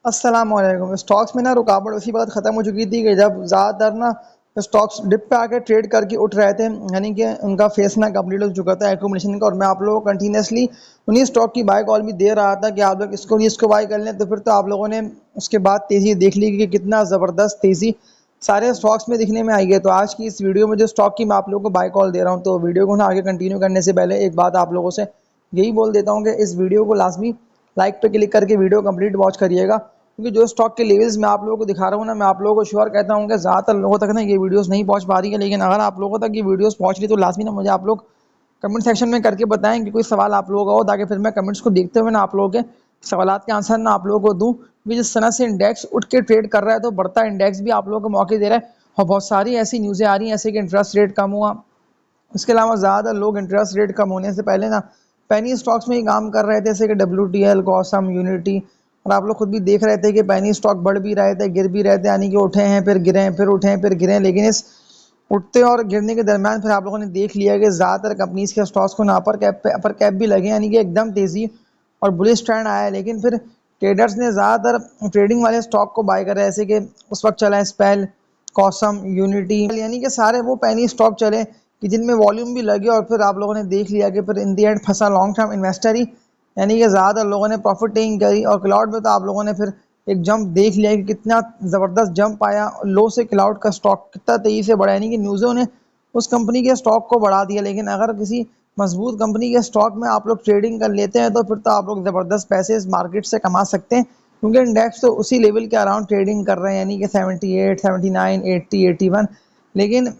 अस्सलाम वालेकुम। स्टॉक्स में ना रुकावट उसी वक्त ख़त्म हो चुकी थी कि जब ज़्यादातर ना स्टॉक्स डिप पे आके ट्रेड करके उठ रहे थे, यानी कि उनका फेस ना कंप्लीट हो चुका था एक्यूमुलेशन का। और मैं आप लोगों को कंटिन्यूसली उन्हीं स्टॉक की बाय कॉल भी दे रहा था कि आप लोग इसको बाय कर लें। तो फिर तो आप लोगों ने उसके बाद तेज़ी देख ली कि कितना ज़बरदस्त तेज़ी सारे स्टॉक्स में दिखने में आई है। तो आज की इस वीडियो में जो स्टॉक की मैं आप लोगों को बाय कॉल दे रहा हूँ, तो वीडियो को ना आगे कंटिन्यू करने से पहले एक बात आप लोगों से यही बोल देता हूँ कि इस वीडियो को लाजमी लाइक पे क्लिक करके वीडियो कंप्लीट वॉच करिएगा, क्योंकि जो स्टॉक के लेवल्स मैं आप लोगों को दिखा रहा हूँ ना, मैं आप लोगों को श्योर कहता हूँ कि ज़्यादातर लोगों तक ना ये वीडियोस नहीं पहुँच पा रही है। लेकिन अगर आप लोगों तक ये वीडियोस पहुँच रही तो लाजमी ना मुझे आप लोग कमेंट सेक्शन में करके बताएं कि कोई सवाल आप लोगों का हो, ताकि फिर मैं कमेंट्स को देखते हुए ना आप लोगों के सवाल के आंसर ना आप लोगों को दूँ। क्योंकि जिस तरह से इंडेक्स उठ के ट्रेड कर रहा है, तो बढ़ता इंडेक्स भी आप लोगों को मौके दे रहा है। और बहुत सारी ऐसी न्यूज़ें आ रही हैं जैसे कि इंटरेस्ट रेट कम हुआ। इसके अलावा ज़्यादा लोग इंटरेस्ट रेट कम होने से पहले ना पेनी स्टॉक्स में ही काम कर रहे थे, जैसे कि WTL, कॉसम, यूनिटी। और आप लोग खुद भी देख रहे थे कि पेनी स्टॉक बढ़ भी रहे थे, गिर भी रहे थे, यानी कि उठे हैं फिर गिरे हैं, फिर उठे हैं फिर गिरे हैं। लेकिन इस उठते और गिरने के दरमियान फिर आप लोगों ने देख लिया कि ज़्यादातर कंपनीज के स्टॉक्स को ना अपर कैप भी लगे, यानी कि एकदम तेज़ी और बुलिश ट्रेंड आया है। लेकिन फिर ट्रेडर्स ने ज़्यादातर ट्रेडिंग वाले स्टॉक को बाय करा, जैसे कि उस वक्त चला है स्पेल, कॉसम, यूनिटी, यानी कि सारे वो पेनी स्टॉक चले कि जिनमें वॉल्यूम भी लगे। और फिर आप लोगों ने देख लिया कि फिर इन दी एंड फंसा लॉन्ग टर्म इन्वेस्टर ही, यानी कि ज़्यादातर लोगों ने प्रॉफिट टेकिंग करी। और क्लाउड में तो आप लोगों ने फिर एक जंप देख लिया कि कितना ज़बरदस्त जंप आया। लो से क्लाउड का स्टॉक कितना तेज़ी से बढ़ा, यानी कि न्यूज़ों ने उस कंपनी के स्टॉक को बढ़ा दिया। लेकिन अगर किसी मजबूत कंपनी के स्टॉक में आप लोग ट्रेडिंग कर लेते हैं, तो फिर तो आप लोग ज़बरदस्त पैसे इस मार्केट से कमा सकते हैं, क्योंकि इंडेक्स तो उसी लेवल के अराउंड ट्रेडिंग कर रहे हैं, यानी कि 78, 79, 80, 81। लेकिन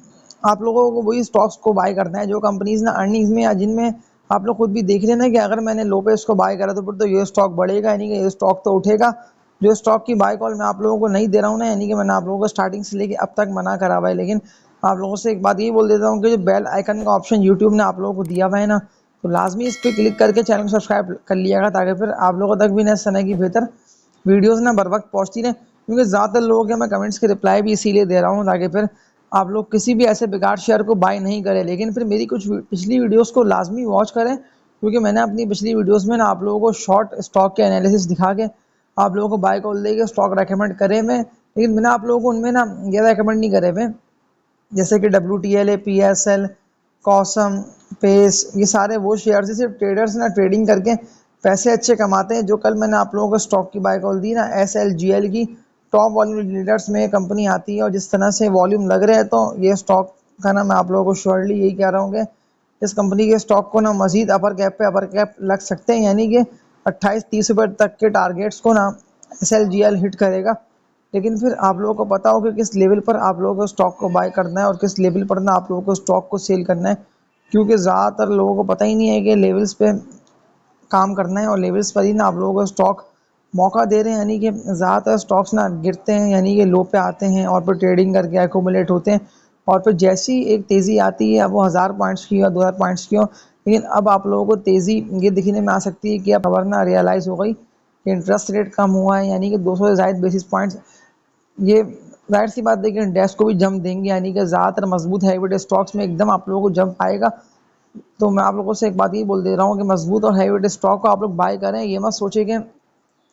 आप लोगों को वही स्टॉक्स को बाय करना है जो कंपनीज ना अर्निंग्स में या जिनमें आप लोग खुद भी देख रहे हैं ना कि अगर मैंने लो पे इसको बाय करा तो फिर तो ये स्टॉक बढ़ेगा, यानी कि ये स्टॉक तो उठेगा। जो स्टॉक की बाय कॉल मैं आप लोगों को नहीं दे रहा हूँ ना, यानी कि मैंने आप लोगों को स्टार्टिंग से लेके अब तक मना करा हुआ है। लेकिन आप लोगों से एक बात यही बोल देता हूँ कि जो बेल आइकन का ऑप्शन यूट्यूब ने आप लोगों को दिया हुआ है ना, तो लाजमी इस पर क्लिक करके चैनल को सब्सक्राइब कर लिएगा, ताकि फिर आप लोगों तक भी ना इस तरह की बेहतर वीडियोस ना बर वक्त पहुँचती रहे। क्योंकि ज़्यादातर लोगों के मैं कमेंट्स के रिप्लाई भी इसीलिए दे रहा हूँ, ताकि फिर आप लोग किसी भी ऐसे बेकार शेयर को बाय नहीं करें। लेकिन फिर मेरी कुछ पिछली वीडियोस को लाजमी वॉच करें, क्योंकि मैंने अपनी पिछली वीडियोस में ना आप लोगों को शॉर्ट स्टॉक के एनालिसिस दिखा के आप लोगों को बाय कॉल दे के स्टॉक रेकमेंड करे हुए। लेकिन मैंने आप लोगों को उनमें ना ये रेकमेंड नहीं करे हुए, जैसे कि WTL, PSL, कॉसम, पेस, ये सारे वो शेयर सिर्फ ट्रेडर्स ना ट्रेडिंग करके पैसे अच्छे कमाते हैं। जो कल मैंने आप लोगों को स्टॉक की बाय कॉल दी ना, SLGL की, टॉप वॉल्यूम लीडर्स में कंपनी आती है। और जिस तरह से वॉल्यूम लग रहे हैं, तो ये स्टॉक का ना मैं आप लोगों को श्योरली यही कह रहा हूँ कि इस कंपनी के स्टॉक को ना मजीद अपर कैप लग सकते हैं, यानी कि 28-30 रुपये तक के टारगेट्स को ना SLGL हिट करेगा। लेकिन फिर आप लोगों को पता हो कि किस लेवल पर आप लोगों को स्टॉक को बाय करना है और किस लेवल पर ना आप लोगों को स्टॉक को सेल करना है। क्योंकि ज़्यादातर लोगों को पता ही नहीं है कि लेवल्स पे काम करना है, और लेवल्स पर ही ना आप लोगों को स्टॉक मौका दे रहे हैं। यानी कि ज़्यादातर स्टॉक्स ना गिरते हैं, यानी कि लो पे आते हैं और फिर ट्रेडिंग करके एक्यूमुलेट होते हैं। और फिर जैसी एक तेज़ी आती है, अब वो 1000 पॉइंट्स की हो, 2000 पॉइंट्स की हो, लेकिन अब आप लोगों को तेज़ी ये दिखने में आ सकती है कि अब खबर ना रियलाइज़ हो गई कि इंटरेस्ट रेट कम हुआ है, यानी कि 200 से ज़ायद बेसिस पॉइंट्स। ये ज़ाहिर सी बात है कि इंडेक्स को भी जंप देंगे, यानी कि ज़्यादातर मजबूत हैवी स्टॉक्स में एकदम आप लोगों को जंप आएगा। तो मैं आप लोगों से एक बात ये बोल दे रहा हूँ कि मजबूत और हैवी स्टॉक को आप लोग बाय करें। ये मत सोचिए कि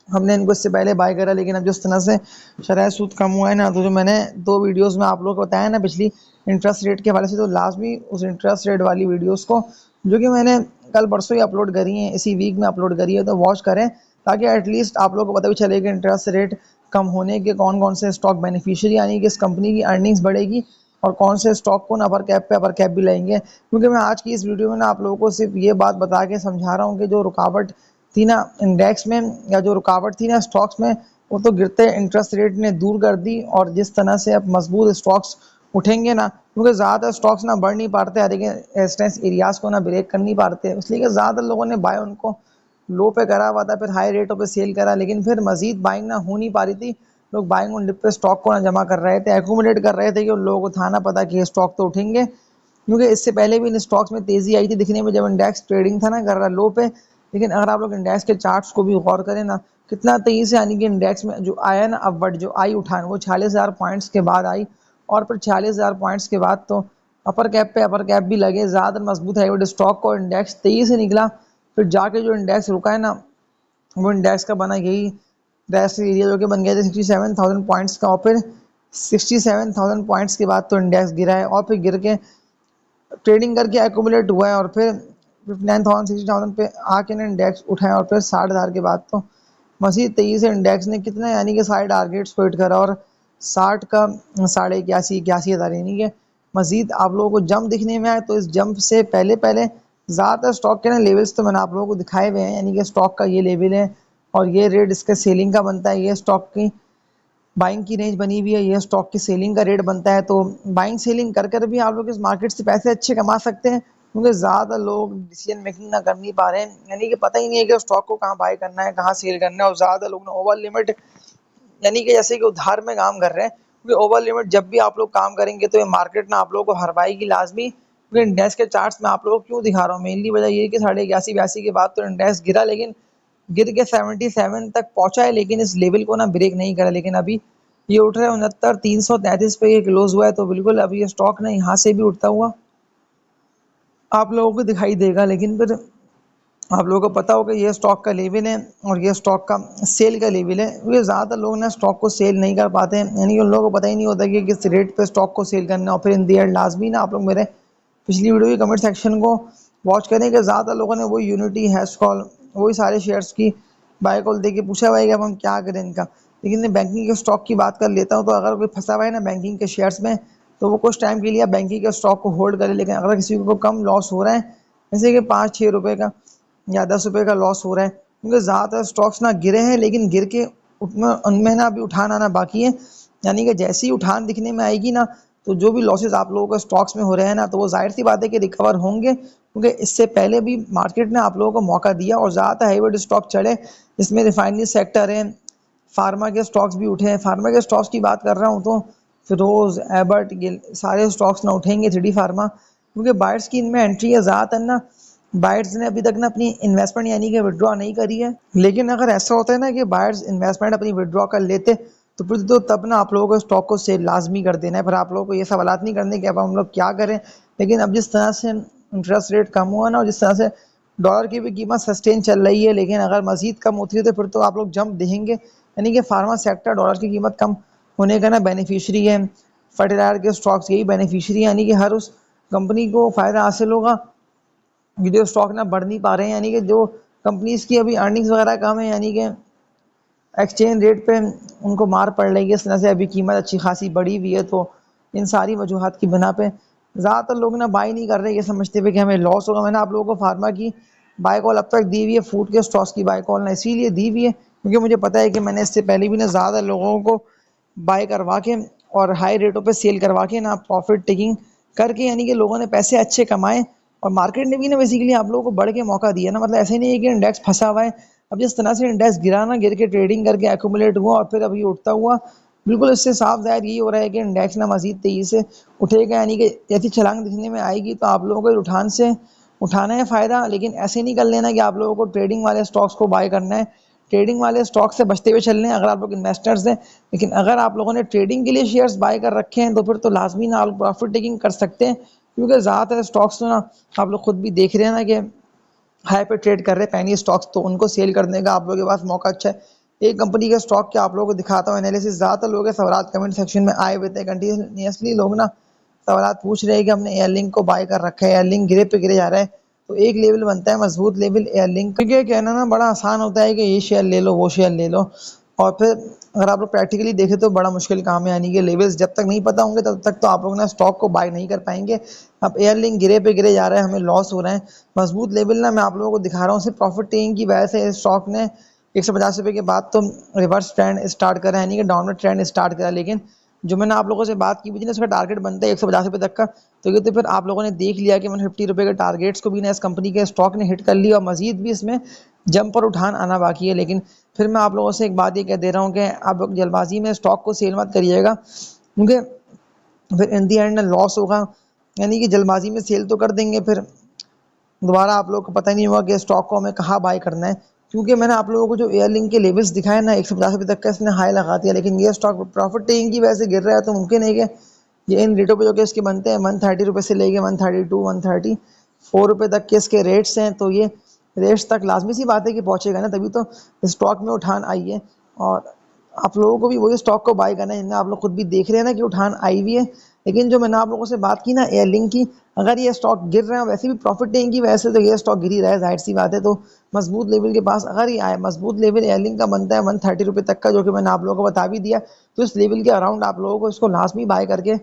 हमने इनको इससे पहले बाय करा, लेकिन अब जिस तरह से शरह सूद कम हुआ है ना, तो जो मैंने 2 वीडियोस में आप लोगों को बताया ना पिछली इंटरेस्ट रेट के हवाले से, तो लाजमी उस इंटरेस्ट रेट वाली वीडियोस को, जो कि मैंने कल परसों ही अपलोड करी हैं, इसी वीक में अपलोड करी है, तो वॉच करें, ताकि एटलीस्ट आप लोगों को पता भी चले कि इंटरेस्ट रेट कम होने के कौन कौन से स्टॉक बेनिफिशियरी, यानी कि इस कंपनी की अर्निंग्स बढ़ेगी और कौन से स्टॉक को ना अपर कैप भी लेंगे। क्योंकि मैं आज की इस वीडियो में ना आप लोगों को सिर्फ ये बात बता के समझा रहा हूँ कि जो रुकावट थी ना इंडेक्स में, या जो रुकावट थी ना स्टॉक्स में, वो तो गिरते इंटरेस्ट रेट ने दूर कर दी। और जिस तरह से अब मजबूत स्टॉक्स उठेंगे ना, क्योंकि ज़्यादातर स्टॉक्स ना बढ़ नहीं पाते, लेकिन रेजिस्टेंस एरियाज को ना ब्रेक कर नहीं पाते, इसलिए कि ज़्यादातर लोगों ने बाय उनको लो पे करा हुआ था, फिर हाई रेटों पे सेल करा, लेकिन फिर मजीद बाइंग ना हो नहीं पा रही थी। लोग बाइंग ऑन डिप पे स्टॉक को ना जमा कर रहे थे, एक्यूमुलेट कर रहे थे, कि उन लोगों को था ना पता कि ये स्टॉक तो उठेंगे। क्योंकि इससे पहले भी इन स्टॉक्स में तेज़ी आई थी दिखने में, जब इंडेक्स ट्रेडिंग था ना कर रहा लो पे। लेकिन अगर आप लोग इंडेक्स के चार्ट्स को भी गौर करें ना, कितना तेज़ी से, यानी कि इंडेक्स में जो आया ना अपवर्ड जो आई उठान, वो 46,000 पॉइंट्स के बाद आई। और फिर 46,000 पॉइंट्स के बाद तो अपर कैप भी लगे, ज़्यादा मजबूत है वो स्टॉक को, इंडेक्स तेज़ी से निकला। फिर जाके जो इंडेक्स रुका है ना, वो इंडेक्स का बना यही रेस्ट एरिया जो कि बन गया था 67,000 पॉइंट्स का, और फिर 67,000 पॉइंट्स के बाद तो इंडेक्स गिरा है, और फिर गिर के ट्रेडिंग करके एक्यूमुलेट हुआ है, और फिर 59,000 60,000 पे आके ना इंडेक्स उठाया, और फिर 60,000 के बाद तो मजीद तेजी से इंडेक्स ने कितना यानी कि सारे टारगेट्स को हिट करा, और 60 का 81,000 यानी कि मजीद आप लोगों को जंप दिखने में आया। तो इस जंप से पहले पहले ज़्यादातर स्टॉक के ना लेवल्स तो मैंने आप लोगों को दिखाए हुए हैं, यानी कि स्टॉक का ये लेवल है और ये रेट इसके सेलिंग का बनता है, ये स्टॉक की बाइंग की रेंज बनी हुई है, ये स्टॉक की सेलिंग का रेट बनता है। तो बाइंग सेलिंग कर कर भी आप लोग इस मार्केट से पैसे अच्छे कमा सकते हैं, क्योंकि ज़्यादा लोग डिसीजन मेकिंग ना कर नहीं पा रहे हैं, यानी कि पता ही नहीं है कि स्टॉक को कहाँ बाय करना है, कहाँ सेल करना है, और ज़्यादा लोग ना ओवर लिमिट यानी कि जैसे कि उधार में काम कर रहे हैं, क्योंकि ओवर लिमिट जब भी आप लोग काम करेंगे तो ये मार्केट ना आप लोगों को हरवाएगी लाजमी। क्योंकि इंडेक्स के चार्ट्स में आप लोगों को क्यों दिखा रहा हूँ, मेनली वजह ये है कि 81,82 के बाद तो इंडेक्स गिरा, लेकिन गिर के 77 तक पहुंचा है, लेकिन इस लेवल को ना ब्रेक नहीं करा। लेकिन अभी ये उठ रहा है 69,333 पे ये क्लोज हुआ है, तो बिल्कुल अभी ये स्टॉक ना यहाँ से भी उठता हुआ आप लोगों को दिखाई देगा। लेकिन फिर आप लोगों को पता होगा ये स्टॉक का लेवल है और ये स्टॉक का सेल का लेवल है, क्योंकि ज़्यादातर लोग ना स्टॉक को सेल नहीं कर पाते हैं, यानी कि उन लोगों को पता ही नहीं होता कि किस रेट पे स्टॉक को सेल करना है। और फिर इन दी एंड लाजमी ना आप लोग मेरे पिछली वीडियो की कमेंट सेक्शन को वॉच करें कि ज़्यादातर लोगों ने वही यूनिटी हैश कॉल वही सारे शेयर्स की बाय कॉल दे के पूछा हुआ है कि अब हम क्या करें इनका। लेकिन मैं बैंकिंग के स्टॉक की बात कर लेता हूँ, तो अगर कोई फंसा हुआ है ना बैंकिंग के शेयर्स में, तो वो कुछ टाइम के लिए बैंकिंग के स्टॉक को होल्ड करे। लेकिन अगर किसी को कम लॉस हो रहा है, जैसे कि 5-6 रुपये का या 10 रुपये का लॉस हो रहा है, क्योंकि ज़्यादातर स्टॉक्स ना गिरे हैं, लेकिन गिर के उनमें ना अभी उठान आना बाकी है। यानी कि जैसे ही उठान दिखने में आएगी ना, तो जो भी लॉसेस आप लोगों को स्टॉक्स में हो रहे हैं ना, तो वो जाहिर सी बात है कि रिकवर होंगे, क्योंकि इससे पहले भी मार्केट ने आप लोगों को मौका दिया और ज़्यादातर हाईवेट स्टॉक चढ़े, जिसमें रिफाइनरी सेक्टर है, फार्मा के स्टॉक्स भी उठे हैं। फार्मा के स्टॉक्स की बात कर रहा हूँ तो फिरोज एबर्ट गिल सारे स्टॉक्स ना उठेंगे, 3D फार्मा, क्योंकि बायर्स की इनमें एंट्री है। ज़्यादातर ना बायर्स ने अभी तक ना अपनी इन्वेस्टमेंट यानी कि विड्रॉ नहीं करी है, लेकिन अगर ऐसा होता है ना कि बायर्स इन्वेस्टमेंट अपनी विड्रॉ कर लेते, तो फिर तो तब ना आप लोगों को स्टॉक को सेल लाजमी कर देना है। पर आप लोगों को ये सवालात नहीं करने कि अब हम लोग क्या करें। लेकिन अब जिस तरह से इंटरेस्ट रेट कम हुआ ना, और जिस तरह से डॉलर की भी कीमत सस्टेन चल रही है, लेकिन अगर मजीद कम होती है तो फिर तो आप लोग जंप देखेंगे। यानी कि फार्मा सेक्टर डॉलर की कीमत कम होने का ना बेनिफिशरी है, फर्टिलाइजर के स्टॉक्स यही बेनिफिशरी है, यानी कि हर उस कंपनी को फ़ायदा हासिल होगा जो स्टॉक ना बढ़ नहीं पा रहे हैं, यानी कि जो कंपनीज की अभी अर्निंग्स वगैरह कम है, यानी कि एक्सचेंज रेट पे उनको मार पड़ रही है, इस तरह से अभी कीमत अच्छी खासी बढ़ी हुई है। तो इन सारी वजूहत की बिना पे ज़्यादातर लोग ना बाय नहीं कर रहे, ये समझते हुए कि हमें लॉस होगा। मैंने आप लोगों को फार्मा की बाय कॉल अब तक दी हुई है, फूड के स्टॉक्स की बाय कॉल ना इसीलिए दी हुई है क्योंकि मुझे पता है कि मैंने इससे पहले भी ना ज़्यादा लोगों को बाय करवा के और हाई रेटों पे सेल करवा के ना प्रॉफिट टेकिंग करके, यानी कि लोगों ने पैसे अच्छे कमाए, और मार्केट ने भी ना बेसिकली आप लोगों को बढ़ के मौका दिया ना। मतलब ऐसे नहीं है कि इंडेक्स फंसा हुआ है। अब जिस तरह से इंडेक्स गिरा ना, गिर के ट्रेडिंग करके एक्यूमुलेट हुआ और फिर अभी उठता हुआ, बिल्कुल इससे साफ ज़ाहिर यही हो रहा है कि इंडेक्स ना मजीद तेज़ी से उठेगा, यानी कि ऐसी छलांग दिखने में आएगी तो आप लोगों को उठान से उठाना है फ़ायदा। लेकिन ऐसे नहीं कर लेना कि आप लोगों को ट्रेडिंग वाले स्टॉक्स को बाय करना है, ट्रेडिंग वाले स्टॉक से बचते हुए चलने हैं अगर आप लोग इन्वेस्टर्स हैं। लेकिन अगर आप लोगों ने ट्रेडिंग के लिए शेयर्स बाय कर रखे हैं, तो फिर तो लाजमी ना आप प्रॉफिट टेकिंग कर सकते हैं, क्योंकि ज़्यादातर स्टॉक्स तो ना आप लोग खुद भी देख रहे हैं ना कि हाई पे ट्रेड कर रहे हैं पेनी स्टॉक्स, तो उनको सेल करने का आप लोगों के पास मौका अच्छा है। एक कंपनी का स्टॉक के आप लोगों को दिखाता हूँ एनालिसिस। ज़्यादातर लोगों के सवाल कमेंट सेक्शन में आए हुए थे, कंटिन्यूसली लोग ना सवाल पूछ रहे हैं कि हमने एयरलिंक को बाय कर रखा है, एयरलिंक गिरे पे गिरे जा रहा है। तो एक लेवल बनता है मजबूत लेवल एयरलिंक, क्योंकि कहना ना बड़ा आसान होता है कि ये शेयर ले लो वो शेयर ले लो, और फिर अगर आप लोग प्रैक्टिकली देखें तो बड़ा मुश्किल काम है। यानी कि लेवल्स जब तक नहीं पता होंगे तब तक तो आप लोग ना स्टॉक को बाय नहीं कर पाएंगे। अब एयरलिंक गिरे पे गिरे जा रहा है, हमें लॉस हो रहा है। मजबूत लेवल ना मैं आप लोगों को दिखा रहा हूँ, सिर्फ प्रॉफिट टेकिंग की वजह से स्टॉक ने 150 रुपये के बाद तो रिवर्स ट्रेंड स्टार्ट करा, यानी कि डाउनवर्ड ट्रेंड स्टार्ट करा। लेकिन जो मैंने आप लोगों से बात की थी ना, उसका टारगेट बनता है 150 रुपये तक का। तो ये तो फिर आप लोगों ने देख लिया कि 150 रुपये के टारगेट्स को भी ना इस कंपनी के स्टॉक ने हिट कर लिया, और मजीद भी इसमें जंप पर उठान आना बाकी है। लेकिन फिर मैं आप लोगों से एक बात ये कह दे रहा हूँ कि आप लोग जल्दबाजी में स्टॉक को सेल मत करिएगा, क्योंकि फिर इन दी एंड लॉस होगा। यानी कि जल्दबाजी में सेल तो कर देंगे, फिर दोबारा आप लोगों को पता नहीं होगा कि स्टॉक को हमें कहाँ बाय करना है। क्योंकि मैंने आप लोगों को जो एयरलिंक के लेवल्स दिखाए ना, 150 रुपये तक का इसने हाई लगा दिया, लेकिन ये स्टॉक प्रॉफिट टेकिंग की वजह से गिर रहा है। तो मुमकिन है कि ये इन रेटों पे जो कि इसके बनते हैं 130 रुपये से लेके 132 134 रुपये तक के इसके रेट्स हैं, तो ये रेट्स तक लाजमी सी बात है कि पहुंचेगा ना, तभी तो स्टॉक में उठान आई है। और आप लोगों को भी वही स्टॉक को बाय करना है जिनमें आप लोग खुद भी देख रहे हैं ना कि उठान आई हुई है। लेकिन जो मैंने आप लोगों से बात की ना एयरलिंक की, अगर ये स्टॉक गिर रहे हैं वैसे भी प्रॉफिट नहीं की वैसे तो ये स्टॉक गिर ही रहा है, जाहिर सी बात है। तो मजबूत लेवल के पास अगर ये आए, मजबूत लेवल एयरलिंक का बनता है 130 रुपये तक का, जो कि मैंने आप लोगों को बता भी दिया। तो इस लेवल के अराउंड आप लोगों को इसको लाजमी बाय करके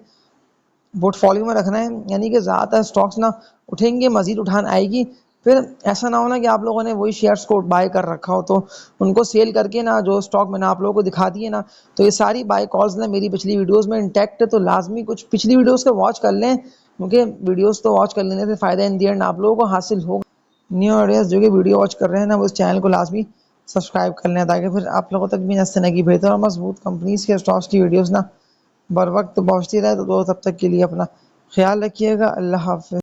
पोर्टफोलियो में रखना है, यानी कि ज़्यादातर स्टॉक्स ना उठेंगे, मजीद उठान आएगी। फिर ऐसा ना हो ना कि आप लोगों ने वही शेयर्स को बाय कर रखा हो तो उनको सेल करके ना जो स्टॉक मैंने आप लोगों को दिखा दिए ना, तो ये सारी बाय कॉल्स ना मेरी पिछली वीडियोस में इंटैक्ट है। तो लाजमी कुछ पिछली वीडियोस को वॉच कर लें, क्योंकि वीडियोस तो वॉच कर लेने से फ़ायदा इन दी एंड आप लोगों को हासिल होगा। न्यू ऑडियंस जो कि वीडियो वॉच कर रहे हैं ना, वो इस चैनल को लाजमी सब्सक्राइब कर लें, ताकि फिर आप लोगों तक भी इस तरह की बेहतर और मजबूत कंपनीज के स्टॉक्स की वीडियोस ना बर वक्त पहुँचती रहे। तो तब तक के लिए अपना ख्याल रखिएगा। अल्लाह हाफ़िज़।